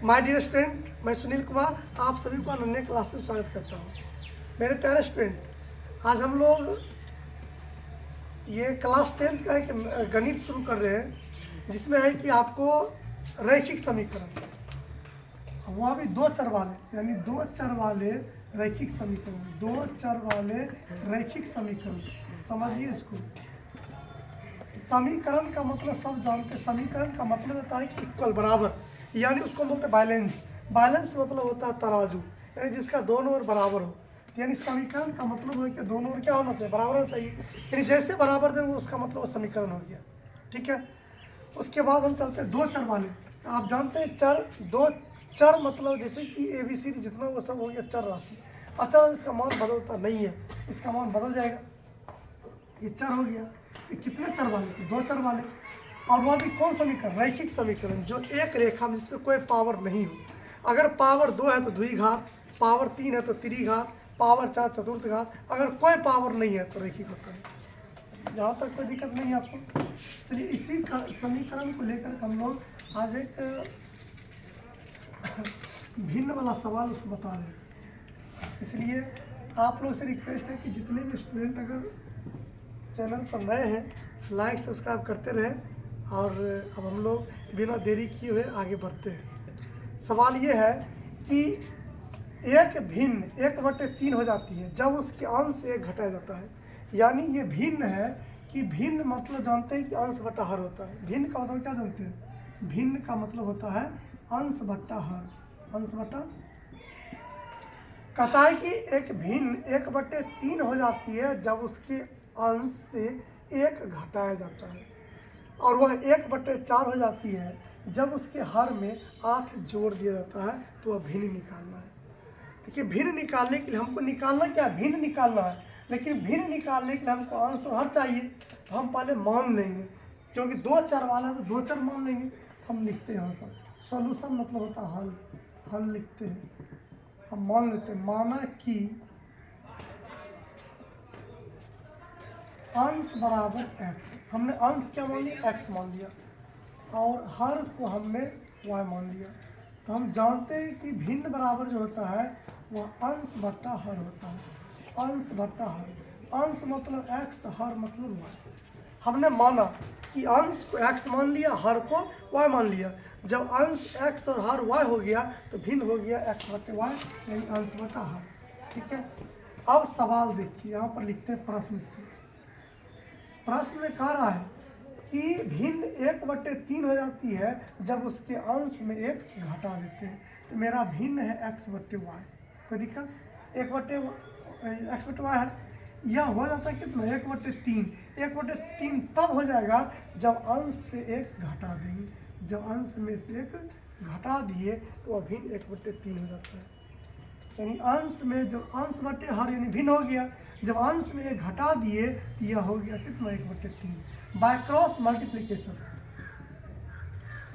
My dear student, मैं सुनील कुमार आप सभी को अनन्या क्लास में स्वागत करता हूँ। मेरे प्यारे स्टूडेंट, आज हम लोग ये क्लास 10 का एक गणित शुरू कर रहे हैं, जिसमें है कि आपको रैखिक समीकरण, वो अभी दो चर वाले, यानी दो चर वाले रैखिक समीकरण, दो चर वाले रैखिक समीकरण, समझिए इसको। समीकरण का मतलब सब जानते हैं। समीकरण का मतलब होता है कि इक्वल, बराबर, यानी उसको बोलते हैं बैलेंस। बैलेंस मतलब होता है तराजू, यानी जिसका दोनों ओर बराबर हो। यानी समीकरण का मतलब है कि दोनों ओर क्या होना चाहिए, बराबर होना चाहिए। यानी जैसे बराबर देंगे उसका मतलब वो समीकरण हो गया। ठीक है। उसके बाद हम चलते हैं दो चर वाले। आप जानते हैं चर, दो चर मतलब जैसे कि ABCD जितना वो सब हो गया चर राशि। अचर इसका मान बदलता नहीं है, इसका मान बदल जाएगा। ये चर हो गया। ये कितने चर वाले थे, दो चर वाले। और वह भी कौन समीकरण, रैखिक समीकरण, जो एक रेखा में जिसमें कोई पावर नहीं हो। अगर पावर 2 है तो द्विघात, पावर 3 है तो त्रिघात, पावर 4 चतुर्थ घात। अगर कोई पावर नहीं है तो रैखिक होता है। यहाँ तक कोई दिक्कत नहीं है आपको। चलिए इसी का समीकरण को लेकर हम लोग आज एक भिन्न वाला सवाल उसको बता रहे हैं। इसलिए आप लोग से रिक्वेस्ट है कि जितने भी स्टूडेंट अगर चैनल पर नए हैं, लाइक सब्सक्राइब करते रहें। और अब हम लोग बिना देरी किए हुए आगे बढ़ते हैं। सवाल ये है कि एक भिन्न 1/3 हो जाती है जब उसके अंश से एक घटाया जाता है। यानी ये भिन्न है कि भिन्न मतलब जानते हैं कि अंश बटा हर होता है। भिन्न का मतलब क्या जानते हैं, भिन्न का मतलब होता है अंश बटा हर। अंश बटा, कहता है कि एक भिन्न 1/3 हो जाती है जब उसके अंश से एक घटाया जाता है, और वह 1/4 हो जाती है जब उसके हर में 8 जोड़ दिया जाता है। तो वह भिन्न निकालना है। देखिए भिन्न निकालने के लिए हमको निकालना क्या, भिन्न निकालना है। लेकिन भिन्न निकालने के लिए हमको अंश और हर चाहिए, तो हम पहले मान लेंगे, क्योंकि दो चर वाला है तो दो चर मान लेंगे। हम लिखते हैं सब सॉल्यूशन, मतलब होता है हल। हल लिखते हैं, हम मान लेते हैं। माना कि अंश बराबर x, हमने अंश क्या मान लिया, x मान लिया, और हर को हमने y मान लिया। तो हम जानते हैं कि भिन्न बराबर जो होता है वह अंश बटा हर होता है। अंश बटा हर, अंश मतलब x, हर मतलब y। हमने माना कि अंश को x मान लिया, हर को y मान लिया। जब अंश x और हर y हो गया तो भिन्न हो गया x बटे y, यानी अंश बटा हर। ठीक है। अब सवाल देखिए, यहाँ पर लिखते हैं प्रश्न से। प्रश्न में कह रहा है कि भिन्न 1/3 हो जाती है जब उसके अंश में एक घटा देते हैं। तो मेरा भिन्न है x बटे वाई, कोई दिक्कत, x बटे वाई है। यह हो जाता है कितना, 1/3। 1/3 तब हो जाएगा जब अंश से एक घटा देंगे। जब अंश में से एक घटा दिए तो वह भिन्न 1/3 हो जाता है। यानी अंश में जब अंश बटे हर यानी भिन्न हो गया, जब अंश में एक घटा दिए तो यह हो गया कितना, 1/3। बाय क्रॉस मल्टीप्लीकेशन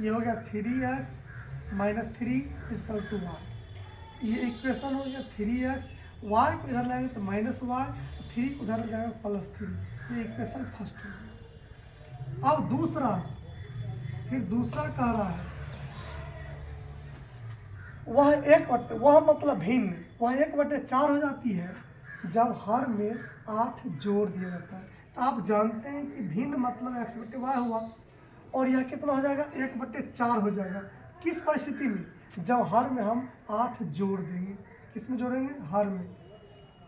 ये हो गया 3x - 3 = y। ये इक्वेशन हो गया 3x, y को इधर लाएंगे तो -y, 3 को उधर जाएगा +3। ये इक्वेशन फर्स्ट हो गया। अब दूसरा, फिर दूसरा कह रहा है वह मतलब भिन्न, वह 1/4 हो जाती है जब हर में 8 जोड़ दिया जाता है। तो आप जानते हैं कि भिन्न मतलब x बटे वाई हुआ, और यह कितना हो जाएगा, 1/4 हो जाएगा। किस परिस्थिति में, जब हर में हम 8 जोड़ देंगे। किस में जोड़ेंगे, हर में।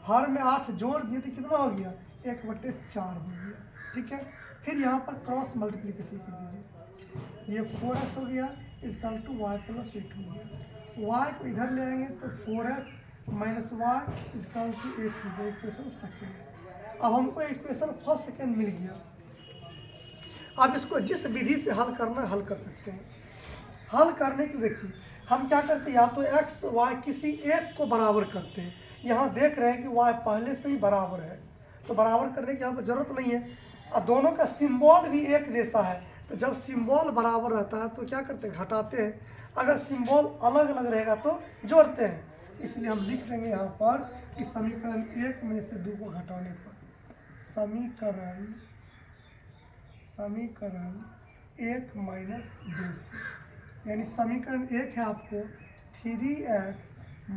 हर में 8 जोड़ दिए तो कितना हो गया, 1/4 हो गया। ठीक है। फिर यहाँ पर क्रॉस मल्टीप्लीकेशन कर दीजिए। ये 4x हो गया = y + 8 हो गया। y को इधर ले आएंगे तो 4x - y = 8 हो गया, इक्वेशन सेकेंड। अब हमको इक्वेशन फर्स्ट सेकेंड मिल गया। अब इसको जिस विधि से हल करना है हल कर सकते हैं। हल करने के लिए देखिए हम क्या करते हैं, या तो x y किसी एक को बराबर करते हैं। यहाँ देख रहे हैं कि y पहले से ही बराबर है, तो बराबर करने की यहाँ पर जरूरत नहीं है। और दोनों का सिंबल भी एक जैसा है, तो जब सिंबल बराबर रहता है तो क्या करते हैं, घटाते हैं। अगर सिंबल अलग अलग रहेगा तो जोड़ते हैं। इसलिए हम लिख देंगे यहाँ पर कि समीकरण 1 में से 2 को घटाने पर समीकरण 1 - 2 से यानी समीकरण 1 है आपको 3x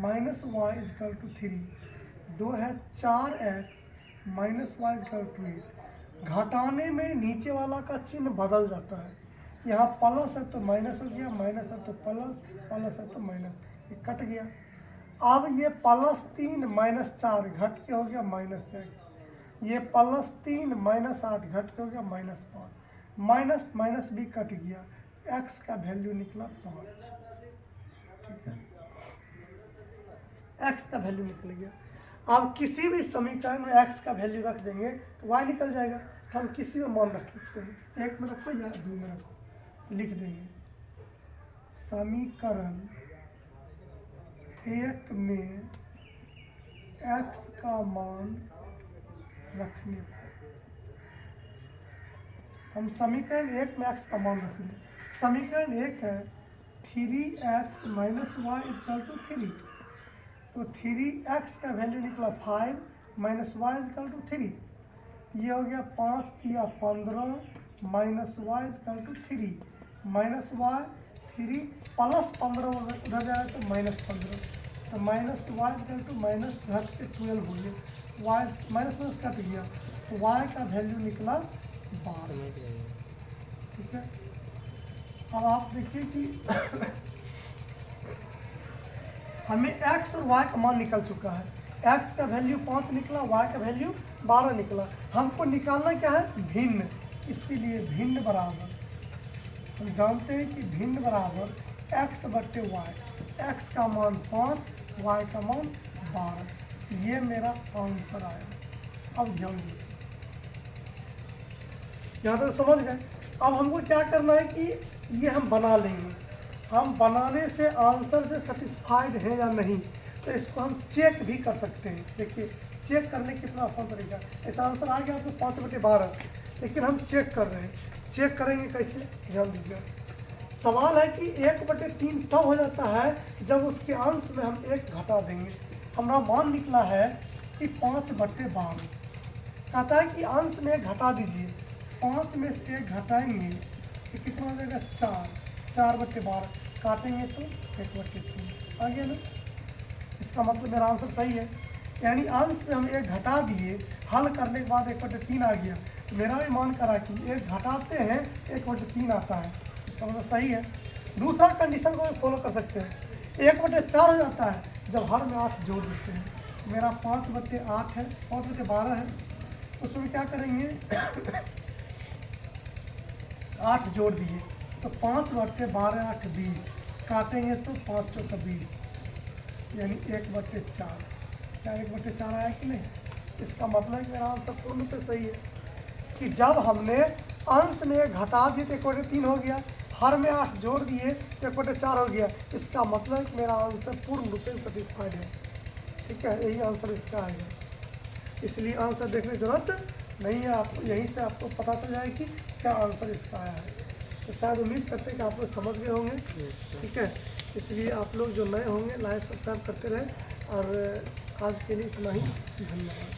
minus y equal to 3, 2 है 4x minus y equal to 8। घटाने में नीचे वाला का चिन्ह बदल जाता है, यहाँ प्लस है तो माइनस हो गया, माइनस है तो प्लस, प्लस है तो माइनस, ये कट गया। अब ये +3 माइनस 4 घट के हो गया -x, ये +3 माइनस 8 घट के हो गया -5, माइनस माइनस भी कट गया, x का वैल्यू निकला 5। ठीक है, x का वैल्यू निकल गया। अब किसी भी समीकरण में x का वैल्यू रख देंगे तो y निकल जाएगा, तो हम किसी में मान रख सकते हैं, 1 में रखो या 2 में रखो, लिख देंगे समीकरण 1 में x का मान रखने पर, हम समीकरण 1 में x का मान रखेंगे। समीकरण 1 है 3x minus y equal to 3, तो 3x का वैल्यू निकला 5 माइनस वाई इजकल टू 3, ये हो गया 5 या 15 minus y equal to 3, minus y 3 plus 15 उधर जाएगा तो -15, तो minus y equal to minus घट के 12 हो गया, वाई माइनस माइनस कट गया, तो वाई का वैल्यू निकला 12। ठीक है, अब आप देखिए कि हमें x और y का मान निकल चुका है, x का वैल्यू 5 निकला, y का वैल्यू 12 निकला। हमको निकालना क्या है, भिन्न, इसीलिए भिन्न बराबर, हम जानते हैं कि भिन्न बराबर x बट्टे y, x का मान 5, y का मान 12, ये मेरा आंसर आया। अब ध्यान दीजिए, यहाँ तक समझ गए। अब हमको क्या करना है कि ये हम बना लेंगे, हम बनाने से आंसर से सेटिस्फाइड है या नहीं, तो इसको हम चेक भी कर सकते हैं। देखिए चेक करने कितना आसान तरीका, ऐसा आंसर आ गया आपको 5/12, लेकिन हम चेक कर रहे हैं, चेक करेंगे कैसे, ध्यान दीजिए। सवाल है कि 1/3 तब हो जाता है जब उसके अंश में हम 1 घटा देंगे। हमारा मान निकला है कि 5/12, कहता है कि अंश में 1 घटा दीजिए, 5 में से 1 घटाएंगे तो कितना हो जाएगा 4, 4/12, काटेंगे तो 1/3 आ गया ना। इसका मतलब मेरा आंसर सही है, यानी अंश में हम 1 घटा दिए, हल करने के बाद 1/3 आ गया, तो मेरा भी मान करा कि 1 घटाते हैं 1/3 आता है, इसका मतलब सही है। दूसरा कंडीशन को फॉलो कर सकते हैं, 1/4 हो जाता है जब हर में 8 जोड़ देते हैं, मेरा 5/8 है, 5/12 है, उसमें क्या करेंगे 8 जोड़ दिए तो 5/12 8 20, काटेंगे तो 5 चौका 20, यानी 1/4, क्या 1/4 आया कि नहीं। इसका मतलब कि मेरा आंसर पूर्ण पे सही है कि जब हमने अंश में घटा दिए तो 1/3 हो गया, हर में 8 जोड़ दिए तो 1/4 हो गया, इसका मतलब कि मेरा आंसर पूर्ण रूप से सेटिस्फाइड है। ठीक है, यही आंसर इसका आएगा, इसलिए आंसर देखने की जरूरत नहीं है, आपको यहीं से आपको पता चल जाएगा कि क्या आंसर इसका आया है। तो शायद उम्मीद करते हैं कि आप लोग समझ गए होंगे। ठीक है, इसलिए आप लोग जो नए होंगे लाइक सब्सक्राइब करते रहें, और आज के लिए इतना ही, धन्यवाद।